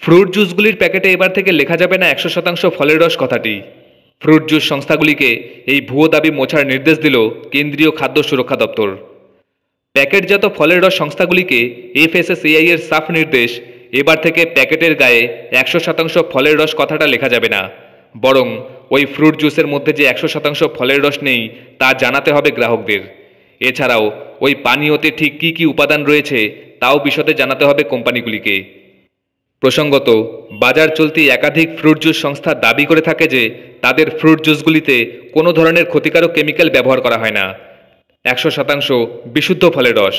Fruit জুসগুলির প্যাকেটে এবার থেকে লেখা যাবে না 100% ফলের রস কথাটি। ফ্রুট জুস সংস্থাগুলিকে এই ভুয়ো দাবি মোছার নির্দেশ দিল কেন্দ্রীয় খাদ্য সুরক্ষা দপ্তর। প্যাকেটজাত ফলের রস সংস্থাগুলিকে এফএসএসএআই এর সাফ নির্দেশ, এবার থেকে প্যাকেটের গায়ে 100% ফলের রস কথাটা লেখা যাবে না, বরং ওই ফ্রুট জুসের মধ্যে যে 100% ফলের রস নেই তা জানাতে হবে গ্রাহকদের। এছাড়াও ওই পানীয়তে ঠিক কী কী উপাদান রয়েছে তাও বিশদে জানাতে হবে কোম্পানিগুলিকে। প্রসঙ্গত, বাজার চলতি একাধিক ফ্রুট জুস সংস্থা দাবি করে থাকে যে তাদের ফ্রুট জুসগুলিতে কোনো ধরনের ক্ষতিকারক কেমিক্যাল ব্যবহার করা হয় না, 100% বিশুদ্ধ ফলের রস।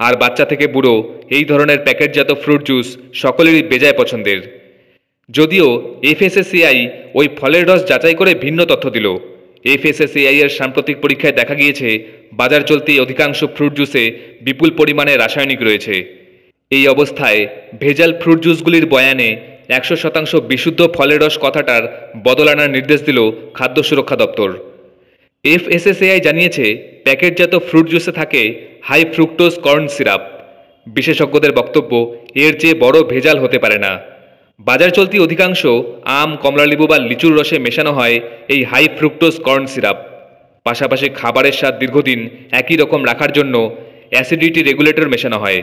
আর বাচ্চা থেকে বুড়ো এই ধরনের প্যাকেটজাত ফ্রুট জুস সকলেরই বেজায় পছন্দের। যদিও এফএসএসএআই ওই ফলের রস যাচাই করে ভিন্ন তথ্য দিল। এফএসএসএআই এর সাম্প্রতিক পরীক্ষায় দেখা গিয়েছে বাজার চলতি অধিকাংশ ফ্রুট জুসে বিপুল পরিমাণে রাসায়নিক রয়েছে। এই অবস্থায় ভেজাল ফ্রুট জুসগুলির বয়ানে 100% বিশুদ্ধ ফলের রস কথাটার বদল আনার নির্দেশ দিল খাদ্য সুরক্ষা দপ্তর। এফএসএসএআই জানিয়েছে প্যাকেটজাত ফ্রুট জুসে থাকে হাই ফ্রুক্টোজ কর্ন সিরাপ। বিশেষজ্ঞদের বক্তব্য, এর চেয়ে বড় ভেজাল হতে পারে না। বাজার চলতি অধিকাংশ আম, কমলালেবু বা লিচুর রসে মেশানো হয় এই হাই ফ্রুক্টোজ কর্ন সিরাপ। পাশাপাশি খাবারের স্বাদ দীর্ঘদিন একই রকম রাখার জন্য অ্যাসিডিটি রেগুলেটর মেশানো হয়।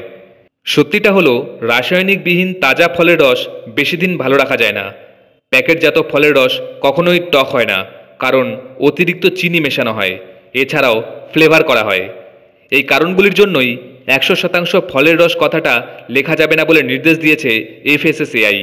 সত্যিটা হলো, রাসায়নিকবিহীন তাজা ফলের রস বেশি দিন ভালো রাখা যায় না। প্যাকেটজাত ফলের রস কখনোই টক হয় না, কারণ অতিরিক্ত চিনি মেশানো হয়, এছাড়াও ফ্লেভার করা হয়। এই কারণগুলির জন্যই 100% ফলের রস কথাটা লেখা যাবে না বলে নির্দেশ দিয়েছে এফএসএসএআই।